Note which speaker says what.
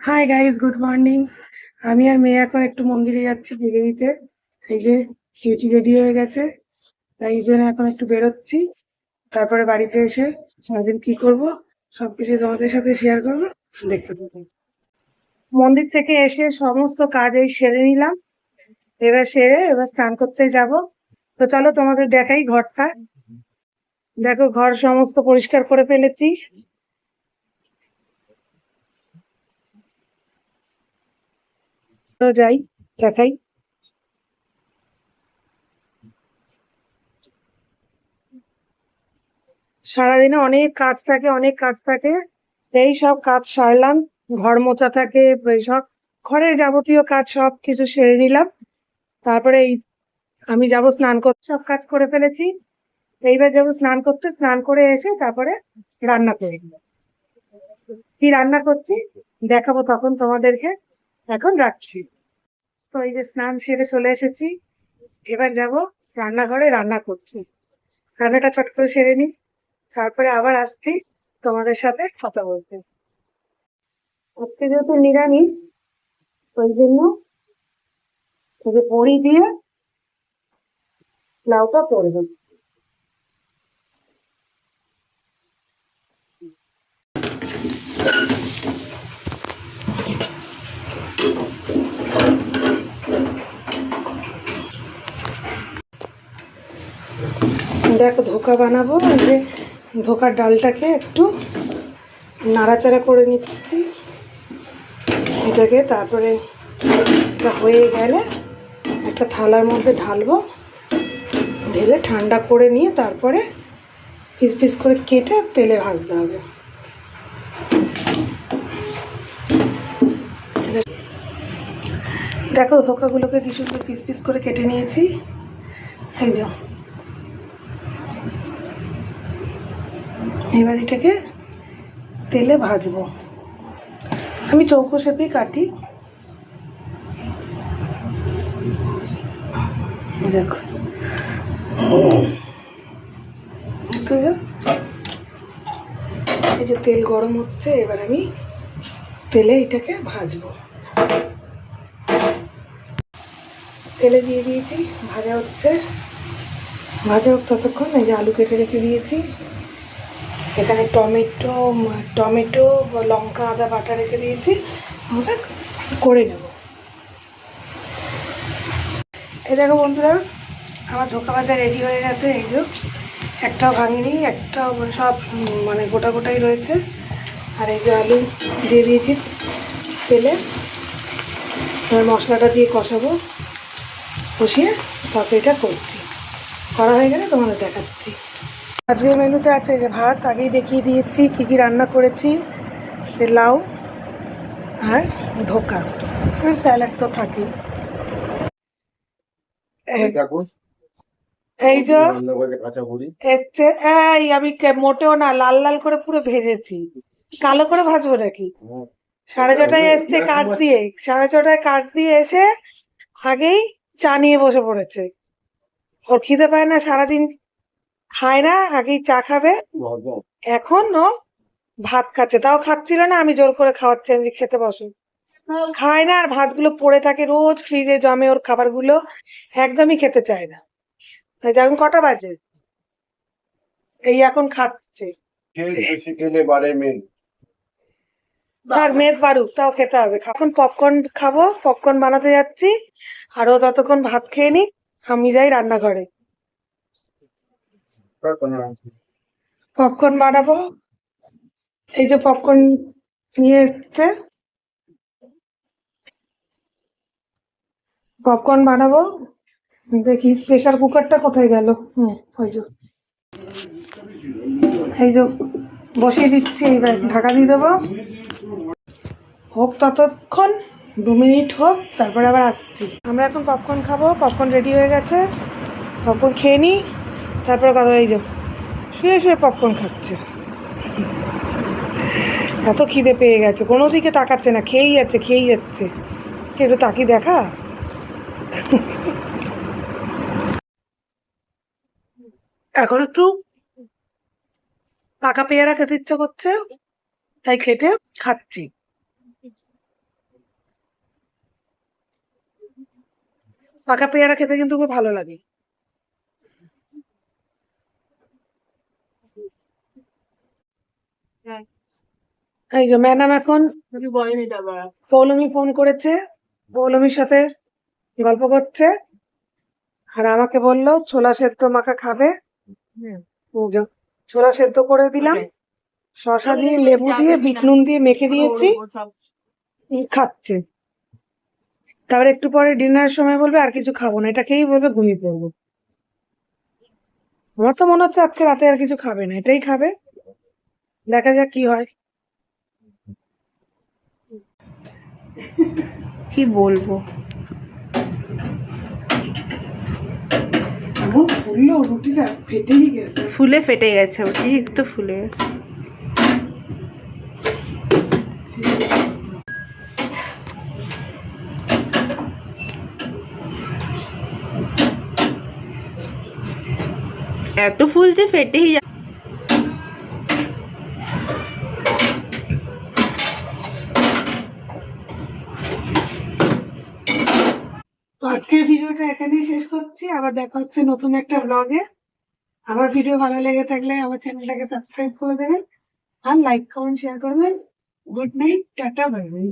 Speaker 1: Hi guys, good morning. আমি আর মেয়ে এখন একটু মন্দিরে যাচ্ছি পুজো দিতে। এই যে সুইটি রেডি হয়ে গেছে, তাই এই জন্য এখন একটু বেরোচ্ছি। তারপরে বাড়িতে এসে সারাদিন কি করব সবকিছু তোমাদের সাথে শেয়ার করবো, দেখতে থাকো। মন্দির থেকে এসে সমস্ত কাজ এই সেরে নিলাম। এবার স্নান করতে যাব। তো চলো তোমাদের দেখাই ঘরটা। দেখো, ঘর সমস্ত পরিষ্কার করে ফেলেছি। তো যাই, দেখাই। সারাদিনে অনেক কাজ থাকে। সেই সব কাজ সারলাম। ঘর মোছা থাকে, এই সব ঘরের যাবতীয় কাজ সব কিছু সেরে নিলাম। তারপরে আমি যাব স্নান করতে, সব কাজ করে ফেলেছি। এইবার যাব স্নান করতে, স্নান করে এসে তারপরে রান্না করে কি রান্না করছি দেখাবো তখন তোমাদেরকে। এখন রাখছি। তো এই যে স্নান সেরে চলে এসেছি। এবার যাব রান্নাঘরে রান্না করছি। রান্নাটা চট করে সেরে নিই, তারপরে আবার আসছি তোমাদের সাথে কথা বলতে। আজকে যেহেতু নিরামিষ, ওই জন্য এই যে বড়ি দিয়ে লাউটা করবো। দেখো, ধোকা বানাবো। এই যে ধোকার ডালটাকে একটু নাড়াচাড়া করে নিচ্ছি এটাকে। তারপরে এটা হয়ে গেলে একটা থালার মধ্যে ঢালবো। ঢেলে ঠান্ডা করে নিয়ে তারপরে পিস পিস করে কেটে তেলে ভাজতে হবে। দেখো, ধোকাগুলোকে কি সুন্দর পিস পিস করে কেটে নিয়েছি। এই যে এবার এটাকে তেলে ভাজবো। আমি চৌকো শেপে কাটি। দেখো, তো এই যে তেল গরম হচ্ছে, এবার আমি তেলে এটাকে ভাজবো। তেলে দিয়ে দিয়েছি, ভাজা হচ্ছে। ভাজা হোক ততক্ষণ। এই যে আলু কেটে রেখে দিয়েছি। এখানে টমেটো টমেটো লঙ্কা আদা বাটা রেখে দিয়েছি। আমরা করে নেব। এই দেখো বন্ধুরা, আমার ধোকা ভাজা রেডি হয়ে গেছে। এই যে একটাও ভাঙিনি, একটাও সব মানে গোটা গোটাই রয়েছে। আর এই যে আলু দিয়ে দিয়েছি তেলে। এবার মশলাটা দিয়ে কষাবো, কষিয়ে তারপরে এটা করছি। করা হয়ে গেলে তোমাদের দেখাচ্ছি। আজকের মেনুতে আছে যে ভাত, আগেই দেখিয়ে দিয়েছি কি কি রান্না করেছি। যে লাউ আর ধোকা, আর স্যালাড তো থাকেই। এই যে এসছে, এই আমি মোটেও না, লাল লাল করে পুরো ভেজেছি। কালো করে ভাজবো নাকি? 6:30টায় এসছে কাজ দিয়ে, 6:30টায় কাজ দিয়ে এসে আগেই চা নিয়ে বসে পড়েছে। ওর খিদে পায় না, সারাদিন খায় না, আগেই চা খাবে। এখন ও ভাত খাচ্ছে, তাও খাচ্ছিল না, আমি জোর করে খাওয়াচ্ছি যে খেতে বসো। খায় না, আর ভাতগুলো পড়ে থাকে, রোজ ফ্রিজে জমে ওর খাবারগুলো। একদমই খেতে চায় না। এখন কটা বাজে, এই এখন খাচ্ছে। থাক, মেদ বাড়ুক, তাও খেতে হবে। এখন পপকর্ন খাবো, পপকর্ন বানাতে যাচ্ছি। আরো ততক্ষণ ভাত খেয়ে নি, আমি যাই রান্নাঘরে। পপকর্ন বানাবো। এই যে পপকর্ন নিয়ে এসছে, পপকর্ন বানাবো। দেখি প্রেসার কুকারটা কোথায় গেল। ওই যে, এই যে বসিয়ে দিচ্ছি, এইবার ঢাকা দিয়ে দেবো। হোক ততক্ষণ, 2 মিনিট হোক, তারপরে আবার আসছি। আমরা এখন পপকর্ন খাবো। পপকর্ন রেডি হয়ে গেছে, পপকর্ন খেয়ে নিই, তারপরে কথা। এই যে শুয়ে শুয়ে পপকর্ন খাচ্ছে। এত খিদে পেয়ে গেছে, কোনো দিকে তাকাচ্ছে না, খেয়েই যাচ্ছে। একটু তাকি দেখা। এখন একটু পাকা পেয়ারা খেতে ইচ্ছে করছে, তাই কেটে খাচ্ছি। পাকা পেয়ারা খেতে কিন্তু খুব ভালো লাগে। এই যে ম্যাডাম এখন পৌলমি ফোন করেছে, পৌলমির সাথে গল্প করছে, আর আমাকে বললো ছোলা সেদ্ধ মাখা খাবে। ছোলা সেদ্ধ করে দিলাম, শসা দিয়ে লেবু দিয়ে বিট নুন দিয়ে মেখে দিয়েছি, খাচ্ছে। তারপরে একটু পরে ডিনারের সময় বলবে আর কিছু খাবো না, এটা খেয়েই বলবে ঘুমিয়ে পড়বো। আমার তো মনে হচ্ছে আজকে রাতে আর কিছু খাবে না, এটাই খাবে, দেখা যাক কি হয়।
Speaker 2: কি বলবো,
Speaker 1: এমন ফুললো রুটিটা, ফেটেই গেছে।
Speaker 2: ফুলে ফেটে গেছে, ঠিক তো ফুলে গেছে। এত ফুল যে ফেটেই যায়।
Speaker 1: তো আজকের ভিডিওটা এখানেই শেষ করছি, আবার দেখা হচ্ছে নতুন একটা ব্লগে। আমার ভিডিও ভালো লেগে থাকলে আমার চ্যানেলটাকে সাবস্ক্রাইব করে দেবেন, আর লাইক কমেন্ট শেয়ার করবেন। Good night, tata, bye bye.